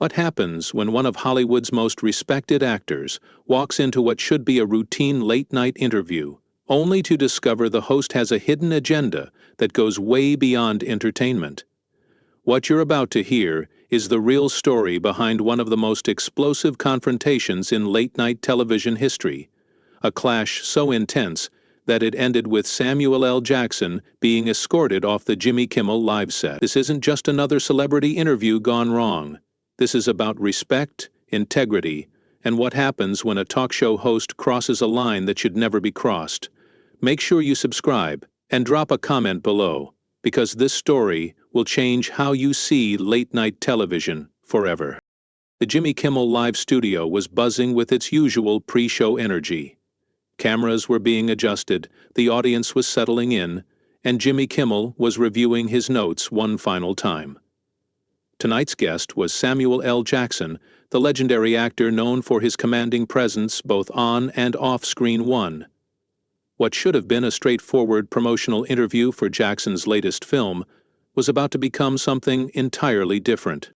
What happens when one of Hollywood's most respected actors walks into what should be a routine late-night interview, only to discover the host has a hidden agenda that goes way beyond entertainment? What you're about to hear is the real story behind one of the most explosive confrontations in late-night television history, a clash so intense that it ended with Samuel L. Jackson being escorted off the Jimmy Kimmel live set. This isn't just another celebrity interview gone wrong. This is about respect, integrity, and what happens when a talk show host crosses a line that should never be crossed. Make sure you subscribe and drop a comment below, because this story will change how you see late-night television forever. The Jimmy Kimmel live studio was buzzing with its usual pre-show energy. Cameras were being adjusted, the audience was settling in, and Jimmy Kimmel was reviewing his notes one final time. Tonight's guest was Samuel L. Jackson, the legendary actor known for his commanding presence both on and off-screen. What should have been a straightforward promotional interview for Jackson's latest film was about to become something entirely different.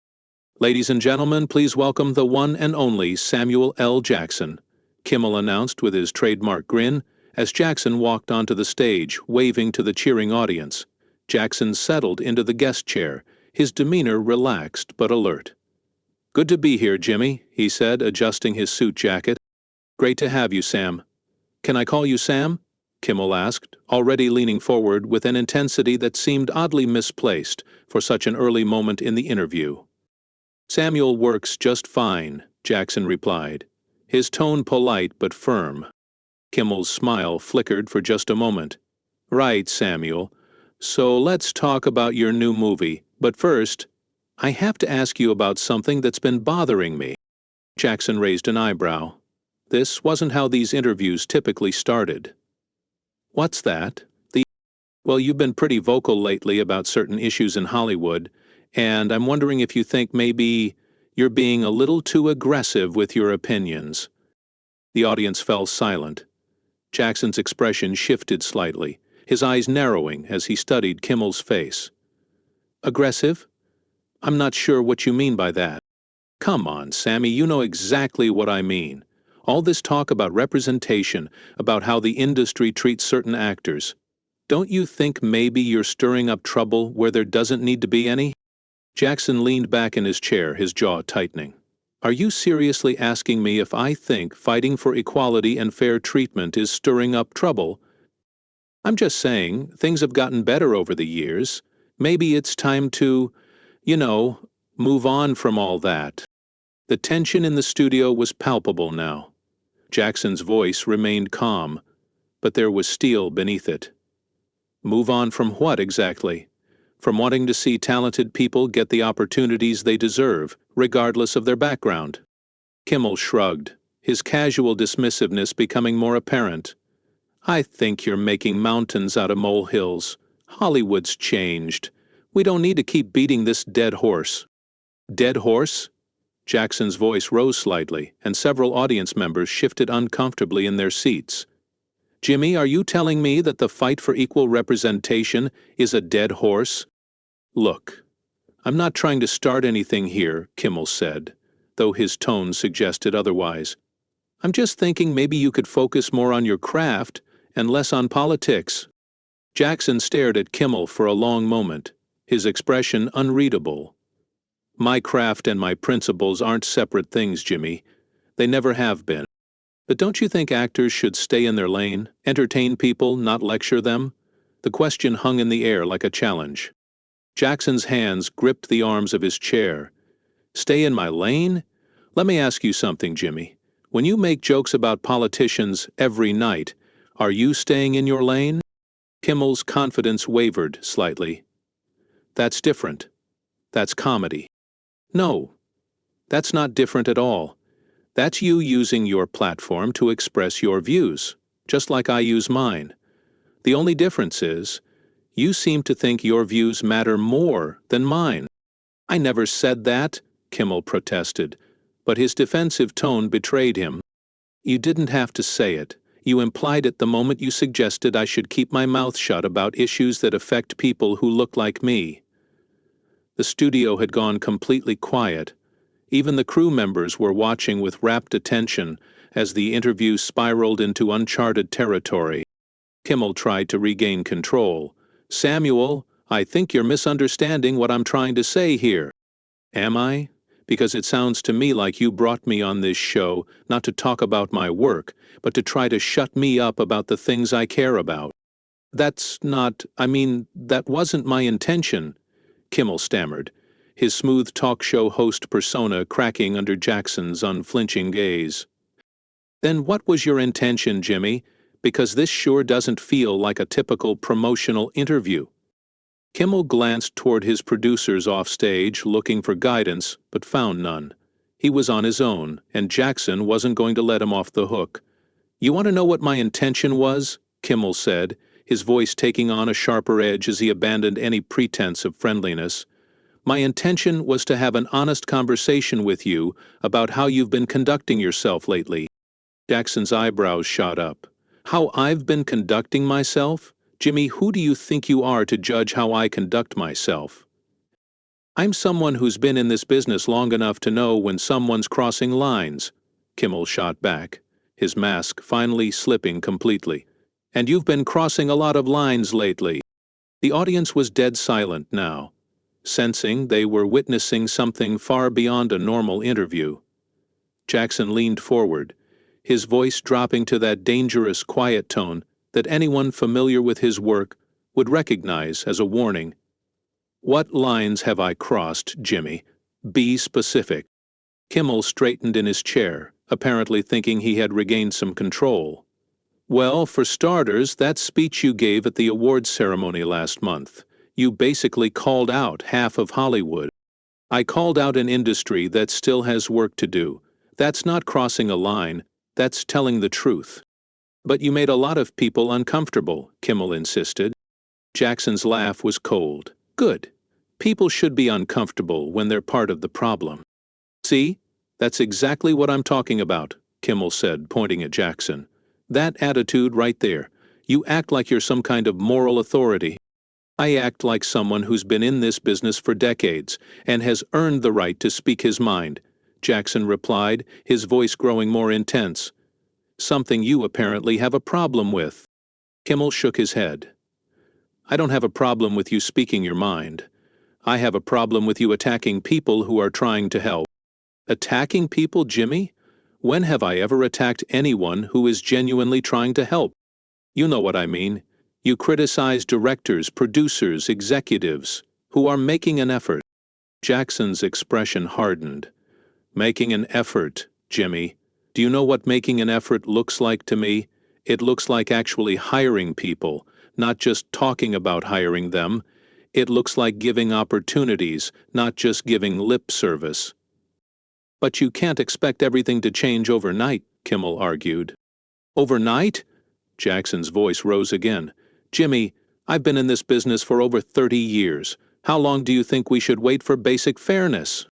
Ladies and gentlemen, please welcome the one and only Samuel L. Jackson, Kimmel announced with his trademark grin as Jackson walked onto the stage, waving to the cheering audience. Jackson settled into the guest chair, his demeanor relaxed but alert. "Good to be here, Jimmy," he said, adjusting his suit jacket. "Great to have you, Sam." "Can I call you Sam?" Kimmel asked, already leaning forward with an intensity that seemed oddly misplaced for such an early moment in the interview. "Samuel works just fine," Jackson replied, his tone polite but firm. Kimmel's smile flickered for just a moment. "Right, Samuel. So let's talk about your new movie. But first, I have to ask you about something that's been bothering me." Jackson raised an eyebrow. This wasn't how these interviews typically started. "What's that?" "Well, you've been pretty vocal lately about certain issues in Hollywood, and I'm wondering if you think maybe you're being a little too aggressive with your opinions." The audience fell silent. Jackson's expression shifted slightly, his eyes narrowing as he studied Kimmel's face. "Aggressive? I'm not sure what you mean by that." "Come on, Sammy, you know exactly what I mean. All this talk about representation, about how the industry treats certain actors. Don't you think maybe you're stirring up trouble where there doesn't need to be any?" Jackson leaned back in his chair, his jaw tightening. "Are you seriously asking me if I think fighting for equality and fair treatment is stirring up trouble? I'm just saying things have gotten better over the years. Maybe it's time to, move on from all that." The tension in the studio was palpable now. Jackson's voice remained calm, but there was steel beneath it. Move on from what exactly? From wanting to see talented people get the opportunities they deserve, regardless of their background? Kimmel shrugged, his casual dismissiveness becoming more apparent. "I think you're making mountains out of molehills. Hollywood's changed. We don't need to keep beating this dead horse." "Dead horse?" Jackson's voice rose slightly, and several audience members shifted uncomfortably in their seats. "Jimmy, are you telling me that the fight for equal representation is a dead horse?" "Look, I'm not trying to start anything here," Kimmel said, though his tone suggested otherwise. "I'm just thinking maybe you could focus more on your craft and less on politics." Jackson stared at Kimmel for a long moment, his expression unreadable. "My craft and my principles aren't separate things, Jimmy. They never have been. But don't you think actors should stay in their lane, entertain people, not lecture them?" The question hung in the air like a challenge. Jackson's hands gripped the arms of his chair. "Stay in my lane? Let me ask you something, Jimmy. When you make jokes about politicians every night, are you staying in your lane?" Kimmel's confidence wavered slightly. "That's different. That's comedy." "No, that's not different at all. That's you using your platform to express your views, just like I use mine. The only difference is, you seem to think your views matter more than mine." "I never said that," Kimmel protested, but his defensive tone betrayed him. "You didn't have to say it. You implied it the moment you suggested I should keep my mouth shut about issues that affect people who look like me." The studio had gone completely quiet, Even the crew members were watching with rapt attention as the interview spiraled into uncharted territory. Kimmel tried to regain control. "Samuel, I think you're misunderstanding what I'm trying to say here." "Am I? Because it sounds to me like you brought me on this show not to talk about my work, but to try to shut me up about the things I care about." That wasn't my intention," Kimmel stammered, his smooth talk show host persona cracking under Jackson's unflinching gaze. "Then what was your intention, Jimmy? Because this sure doesn't feel like a typical promotional interview." Kimmel glanced toward his producers offstage, looking for guidance, but found none. He was on his own, and Jackson wasn't going to let him off the hook. "You want to know what my intention was?" Kimmel said, his voice taking on a sharper edge as he abandoned any pretense of friendliness. "My intention was to have an honest conversation with you about how you've been conducting yourself lately." Jackson's eyebrows shot up. "How I've been conducting myself? Jimmy, who do you think you are to judge how I conduct myself?" "I'm someone who's been in this business long enough to know when someone's crossing lines," Kimmel shot back, his mask finally slipping completely. "And you've been crossing a lot of lines lately." The audience was dead silent now, sensing they were witnessing something far beyond a normal interview. Jackson leaned forward, his voice dropping to that dangerous quiet tone that anyone familiar with his work would recognize as a warning. "What lines have I crossed, Jimmy? Be specific." Kimmel straightened in his chair, apparently thinking he had regained some control. "Well, for starters, that speech you gave at the awards ceremony last month. You basically called out half of Hollywood." "I called out an industry that still has work to do. That's not crossing a line, that's telling the truth." "But you made a lot of people uncomfortable," Kimmel insisted. Jackson's laugh was cold. "Good. People should be uncomfortable when they're part of the problem." "See? That's exactly what I'm talking about," Kimmel said, pointing at Jackson. "That attitude right there. You act like you're some kind of moral authority." "I act like someone who's been in this business for decades and has earned the right to speak his mind," Jackson replied, his voice growing more intense. "Something you apparently have a problem with." Kimmel shook his head. "I don't have a problem with you speaking your mind. I have a problem with you attacking people who are trying to help." "Attacking people, Jimmy? When have I ever attacked anyone who is genuinely trying to help? You know what I mean. You criticize directors, producers, executives who are making an effort." Jackson's expression hardened. "Making an effort, Jimmy. Do you know what making an effort looks like to me? It looks like actually hiring people, not just talking about hiring them. It looks like giving opportunities, not just giving lip service." "But you can't expect everything to change overnight," Kimmel argued. "Overnight?" Jackson's voice rose again. "Jimmy, I've been in this business for over 30 years. How long do you think we should wait for basic fairness?"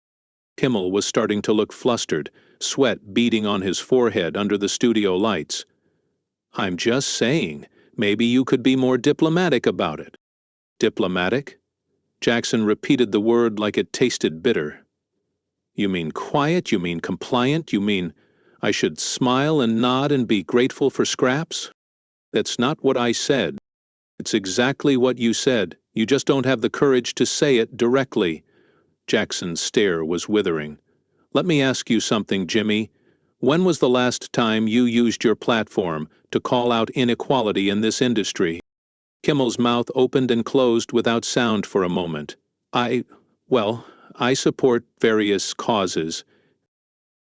Kimmel was starting to look flustered, sweat beading on his forehead under the studio lights. "I'm just saying, maybe you could be more diplomatic about it." "Diplomatic?" Jackson repeated the word like it tasted bitter. "You mean quiet? You mean compliant? You mean I should smile and nod and be grateful for scraps?" "That's not what I said." "It's exactly what you said. You just don't have the courage to say it directly." Jackson's stare was withering. "Let me ask you something, Jimmy. When was the last time you used your platform to call out inequality in this industry?" Kimmel's mouth opened and closed without sound for a moment. I support various causes."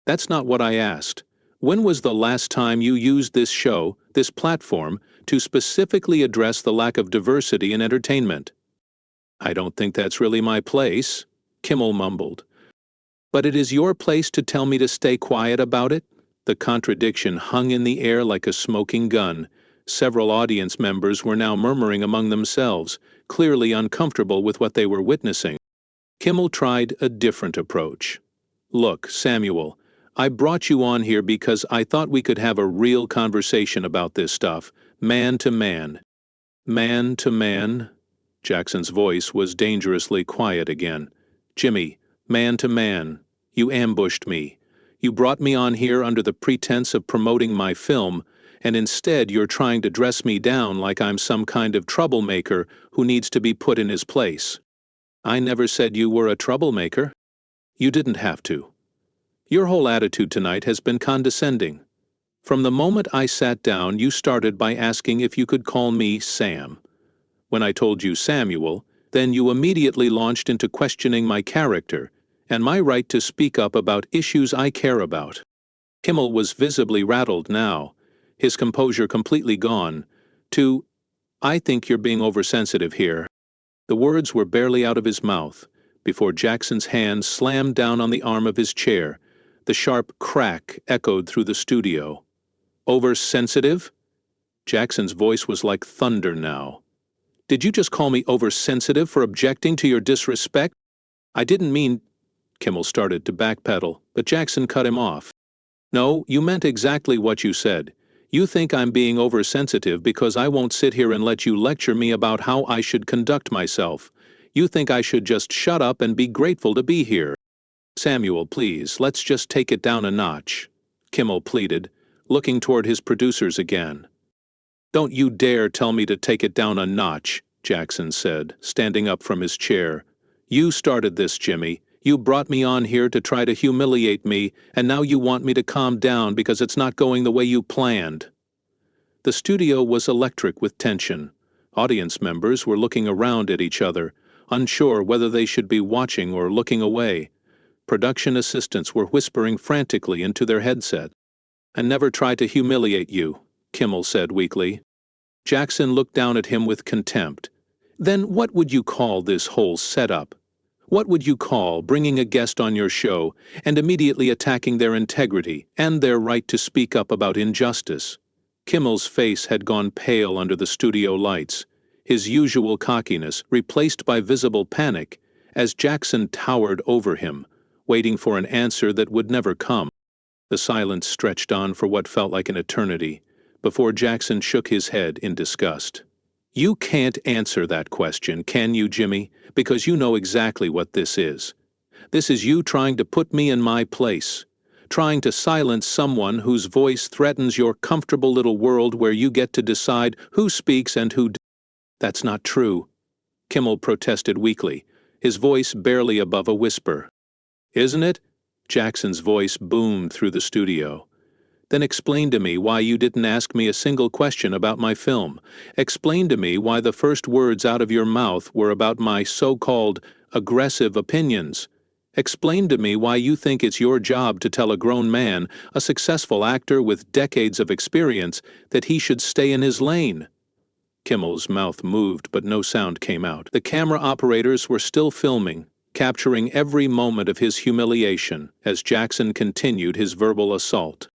"That's not what I asked. When was the last time you used this show, this platform, to specifically address the lack of diversity in entertainment?" "I don't think that's really my place," Kimmel mumbled. "But it is your place to tell me to stay quiet about it?" The contradiction hung in the air like a smoking gun. Several audience members were now murmuring among themselves, clearly uncomfortable with what they were witnessing. Kimmel tried a different approach. "Look, Samuel, I brought you on here because I thought we could have a real conversation about this stuff, man to man." "Man to man?" Jackson's voice was dangerously quiet again. "Jimmy, man to man. You ambushed me. You brought me on here under the pretense of promoting my film, and instead you're trying to dress me down like I'm some kind of troublemaker who needs to be put in his place. I never said you were a troublemaker. You didn't have to. Your whole attitude tonight has been condescending. From the moment I sat down, you started by asking if you could call me Sam. When I told you Samuel, then you immediately launched into questioning my character and my right to speak up about issues I care about. Kimmel was visibly rattled now, his composure completely gone, to, "I think you're being oversensitive here." The words were barely out of his mouth before Jackson's hand slammed down on the arm of his chair. The sharp crack echoed through the studio. Oversensitive? Jackson's voice was like thunder now. Did you just call me oversensitive for objecting to your disrespect? I didn't mean... Kimmel started to backpedal, but Jackson cut him off. No, you meant exactly what you said. You think I'm being oversensitive because I won't sit here and let you lecture me about how I should conduct myself. You think I should just shut up and be grateful to be here. Samuel, please, let's just take it down a notch, Kimmel pleaded, looking toward his producers again. Don't you dare tell me to take it down a notch, Jackson said, standing up from his chair. You started this, Jimmy. You brought me on here to try to humiliate me, and now you want me to calm down because it's not going the way you planned. The studio was electric with tension. Audience members were looking around at each other, unsure whether they should be watching or looking away. Production assistants were whispering frantically into their headset. I never tried to humiliate you, Kimmel said weakly. Jackson looked down at him with contempt. Then what would you call this whole setup? What would you call bringing a guest on your show and immediately attacking their integrity and their right to speak up about injustice? Kimmel's face had gone pale under the studio lights, his usual cockiness replaced by visible panic as Jackson towered over him, waiting for an answer that would never come. The silence stretched on for what felt like an eternity, before Jackson shook his head in disgust. You can't answer that question, can you, Jimmy? Because you know exactly what this is. This is you trying to put me in my place, trying to silence someone whose voice threatens your comfortable little world where you get to decide who speaks and who doesn't. That's not true, Kimmel protested weakly, his voice barely above a whisper. Isn't it? Jackson's voice boomed through the studio. Then explain to me why you didn't ask me a single question about my film. Explain to me why the first words out of your mouth were about my so-called aggressive opinions. Explain to me why you think it's your job to tell a grown man, a successful actor with decades of experience, that he should stay in his lane. Kimmel's mouth moved, but no sound came out. The camera operators were still filming, capturing every moment of his humiliation as Jackson continued his verbal assault.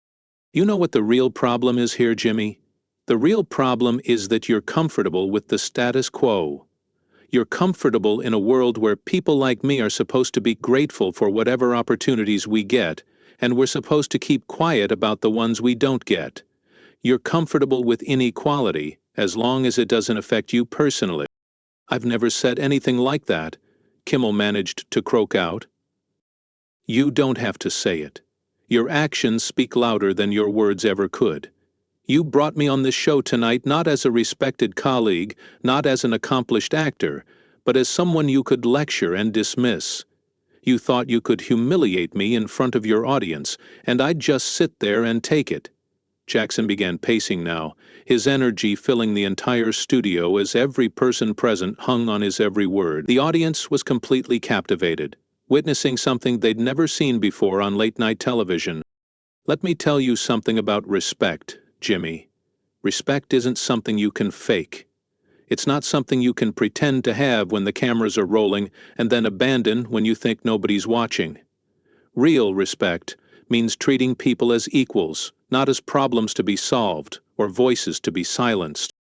You know what the real problem is here, Jimmy? The real problem is that you're comfortable with the status quo. You're comfortable in a world where people like me are supposed to be grateful for whatever opportunities we get, and we're supposed to keep quiet about the ones we don't get. You're comfortable with inequality as long as it doesn't affect you personally. I've never said anything like that, Kimmel managed to croak out. You don't have to say it. Your actions speak louder than your words ever could. You brought me on this show tonight not as a respected colleague, not as an accomplished actor, but as someone you could lecture and dismiss. You thought you could humiliate me in front of your audience, and I'd just sit there and take it. Jackson began pacing now, his energy filling the entire studio as every person present hung on his every word. The audience was completely captivated, witnessing something they'd never seen before on late-night television. Let me tell you something about respect, Jimmy. Respect isn't something you can fake. It's not something you can pretend to have when the cameras are rolling and then abandon when you think nobody's watching. Real respect means treating people as equals, not as problems to be solved or voices to be silenced.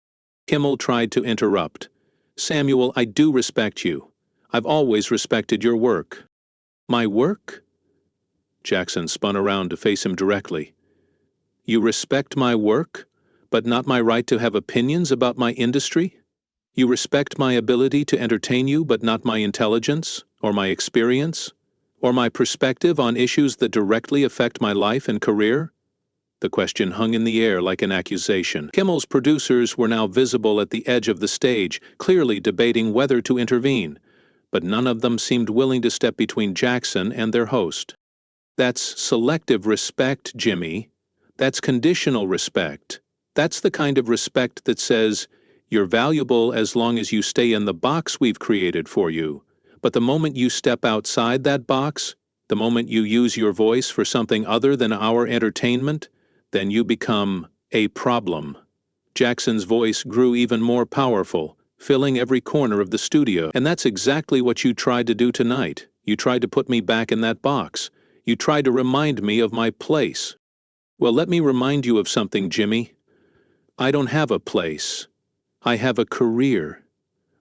Kimmel tried to interrupt. Samuel, I do respect you. I've always respected your work. My work? Jackson spun around to face him directly. You respect my work, but not my right to have opinions about my industry? You respect my ability to entertain you, but not my intelligence, or my experience, Or my perspective on issues that directly affect my life and career? The question hung in the air like an accusation. Kimmel's producers were now visible at the edge of the stage, clearly debating whether to intervene, but none of them seemed willing to step between Jackson and their host. That's selective respect, Jimmy. That's conditional respect. That's the kind of respect that says, you're valuable as long as you stay in the box we've created for you. But the moment you step outside that box, the moment you use your voice for something other than our entertainment, then you become a problem. Jackson's voice grew even more powerful, filling every corner of the studio. And that's exactly what you tried to do tonight. You tried to put me back in that box. You tried to remind me of my place. Well, let me remind you of something, Jimmy. I don't have a place. I have a career.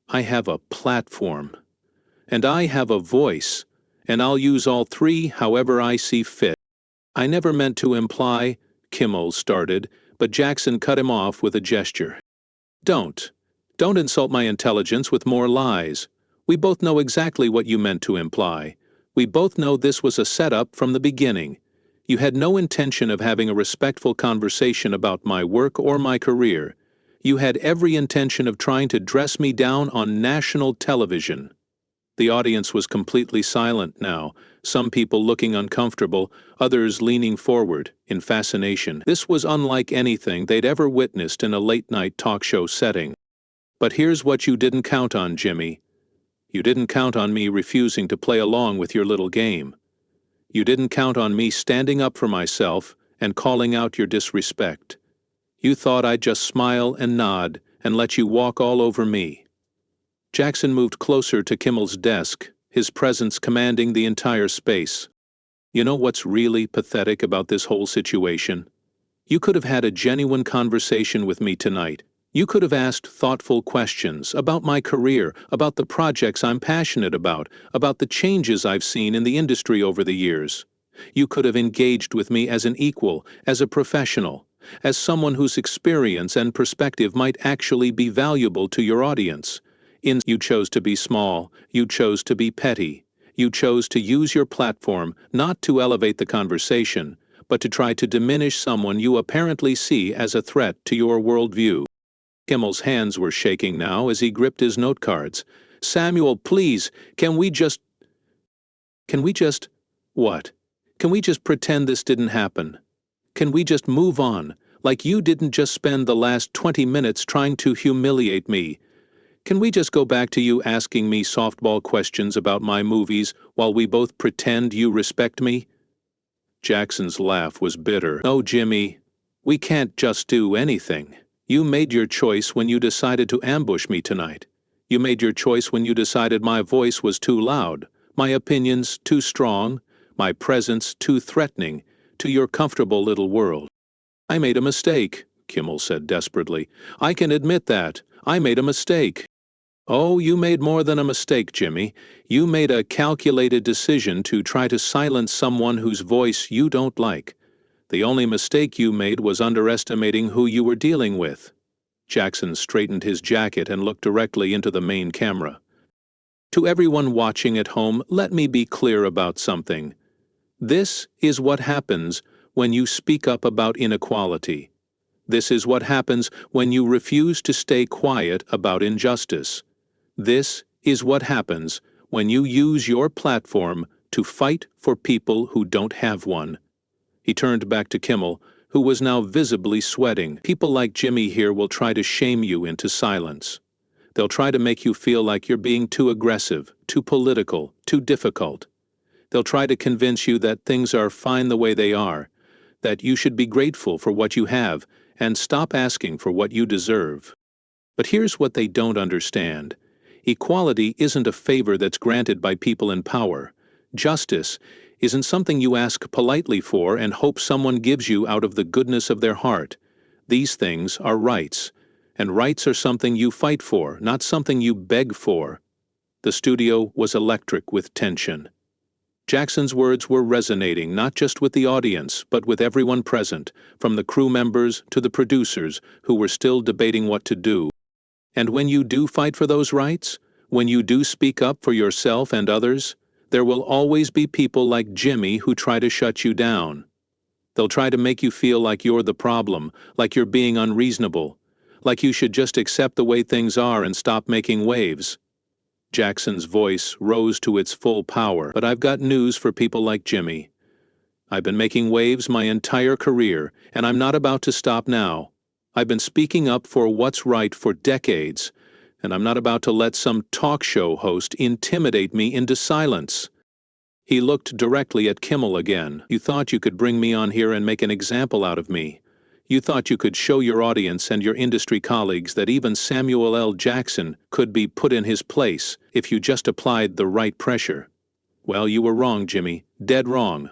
I have a platform. And I have a voice, and I'll use all three however I see fit. I never meant to imply, Kimmel started, but Jackson cut him off with a gesture. Don't insult my intelligence with more lies. We both know exactly what you meant to imply. We both know this was a setup from the beginning. You had no intention of having a respectful conversation about my work or my career. You had every intention of trying to dress me down on national television. The audience was completely silent now, some people looking uncomfortable, others leaning forward in fascination. This was unlike anything they'd ever witnessed in a late-night talk show setting. But here's what you didn't count on, Jimmy. You didn't count on me refusing to play along with your little game. You didn't count on me standing up for myself and calling out your disrespect. You thought I'd just smile and nod and let you walk all over me. Jackson moved closer to Kimmel's desk, his presence commanding the entire space. You know what's really pathetic about this whole situation? You could have had a genuine conversation with me tonight. You could have asked thoughtful questions about my career, about the projects I'm passionate about the changes I've seen in the industry over the years. You could have engaged with me as an equal, as a professional, as someone whose experience and perspective might actually be valuable to your audience. You chose to be small, you chose to be petty, you chose to use your platform not to elevate the conversation, but to try to diminish someone you apparently see as a threat to your worldview. Kimmel's hands were shaking now as he gripped his note cards. Samuel, please, can we just... What? Can we just pretend this didn't happen? Can we just move on, like you didn't just spend the last 20 minutes trying to humiliate me? Can we just go back to you asking me softball questions about my movies while we both pretend you respect me? Jackson's laugh was bitter. No, Jimmy, we can't just do anything. You made your choice when you decided to ambush me tonight. You made your choice when you decided my voice was too loud, my opinions too strong, my presence too threatening to your comfortable little world. I made a mistake, Kimmel said desperately. I can admit that. I made a mistake. Oh, you made more than a mistake, Jimmy. You made a calculated decision to try to silence someone whose voice you don't like. The only mistake you made was underestimating who you were dealing with. Jackson straightened his jacket and looked directly into the main camera. To everyone watching at home, let me be clear about something. This is what happens when you speak up about inequality. This is what happens when you refuse to stay quiet about injustice. This is what happens when you use your platform to fight for people who don't have one. He turned back to Kimmel, who was now visibly sweating. People like Jimmy here will try to shame you into silence. They'll try to make you feel like you're being too aggressive, too political, too difficult. They'll try to convince you that things are fine the way they are, that you should be grateful for what you have and stop asking for what you deserve. But here's what they don't understand. Equality isn't a favor that's granted by people in power. Justice isn't something you ask politely for and hope someone gives you out of the goodness of their heart. These things are rights, and rights are something you fight for, not something you beg for. The studio was electric with tension. Jackson's words were resonating not just with the audience, but with everyone present, from the crew members to the producers who were still debating what to do. And when you do fight for those rights, when you do speak up for yourself and others, There will always be people like Jimmy who try to shut you down. They'll try to make you feel like you're the problem, like you're being unreasonable, like you should just accept the way things are and stop making waves. Jackson's voice rose to its full power. But I've got news for people like Jimmy. I've been making waves my entire career, and I'm not about to stop now. I've been speaking up for what's right for decades, and I'm not about to let some talk show host intimidate me into silence. He looked directly at Kimmel again. You thought you could bring me on here and make an example out of me. You thought you could show your audience and your industry colleagues that even Samuel L. Jackson could be put in his place if you just applied the right pressure. Well, you were wrong, Jimmy. Dead wrong.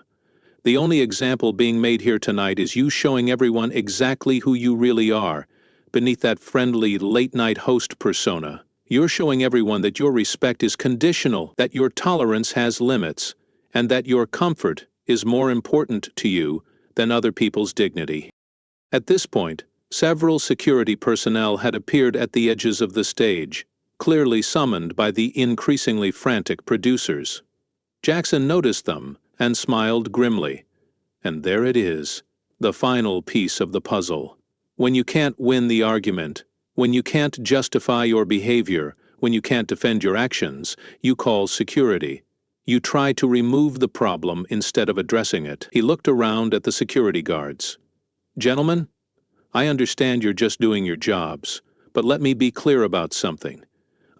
The only example being made here tonight is you showing everyone exactly who you really are, beneath that friendly late-night host persona. You're showing everyone that your respect is conditional, that your tolerance has limits, and that your comfort is more important to you than other people's dignity. At this point, several security personnel had appeared at the edges of the stage, clearly summoned by the increasingly frantic producers. Jackson noticed them and smiled grimly. And there it is, the final piece of the puzzle. When you can't win the argument, when you can't justify your behavior, when you can't defend your actions, you call security. You try to remove the problem instead of addressing it. He looked around at the security guards. Gentlemen, I understand you're just doing your jobs, but let me be clear about something.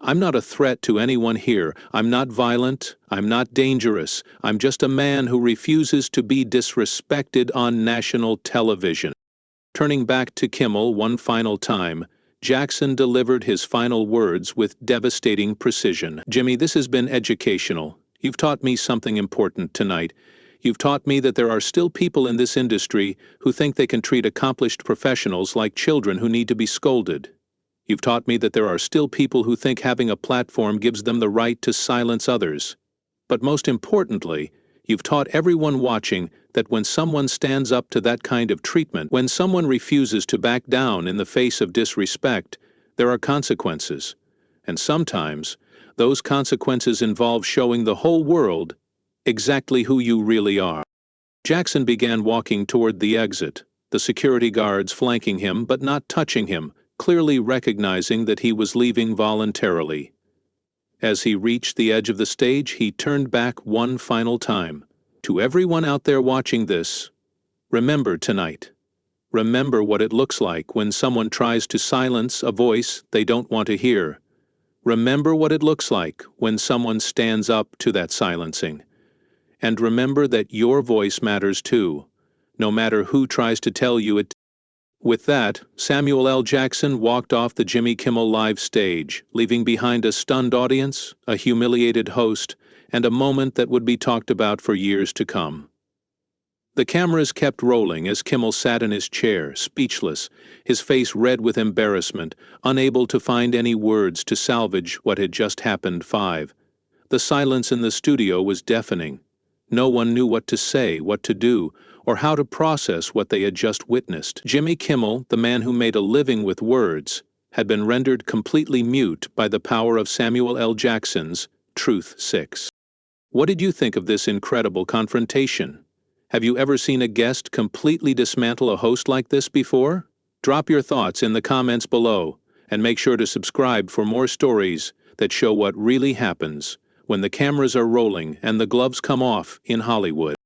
I'm not a threat to anyone here. I'm not violent. I'm not dangerous. I'm just a man who refuses to be disrespected on national television. Turning back to Kimmel one final time, Jackson delivered his final words with devastating precision. Jimmy, this has been educational. You've taught me something important tonight. You've taught me that there are still people in this industry who think they can treat accomplished professionals like children who need to be scolded. You've taught me that there are still people who think having a platform gives them the right to silence others. But most importantly, you've taught everyone watching that when someone stands up to that kind of treatment, when someone refuses to back down in the face of disrespect, there are consequences. And sometimes, those consequences involve showing the whole world exactly who you really are. Jackson began walking toward the exit, the security guards flanking him but not touching him, clearly recognizing that he was leaving voluntarily. As he reached the edge of the stage, he turned back one final time. To everyone out there watching this, remember tonight. Remember what it looks like when someone tries to silence a voice they don't want to hear. Remember what it looks like when someone stands up to that silencing. And remember that your voice matters too, no matter who tries to tell you it. With that, Samuel L. Jackson walked off the Jimmy Kimmel Live stage, leaving behind a stunned audience, a humiliated host, and a moment that would be talked about for years to come. The cameras kept rolling as Kimmel sat in his chair, speechless, his face red with embarrassment, unable to find any words to salvage what had just happened. The silence in the studio was deafening. No one knew what to say, what to do, or how to process what they had just witnessed. Jimmy Kimmel, the man who made a living with words, had been rendered completely mute by the power of Samuel L. Jackson's Truth 6. What did you think of this incredible confrontation? Have you ever seen a guest completely dismantle a host like this before? Drop your thoughts in the comments below, and make sure to subscribe for more stories that show what really happens when the cameras are rolling and the gloves come off in Hollywood.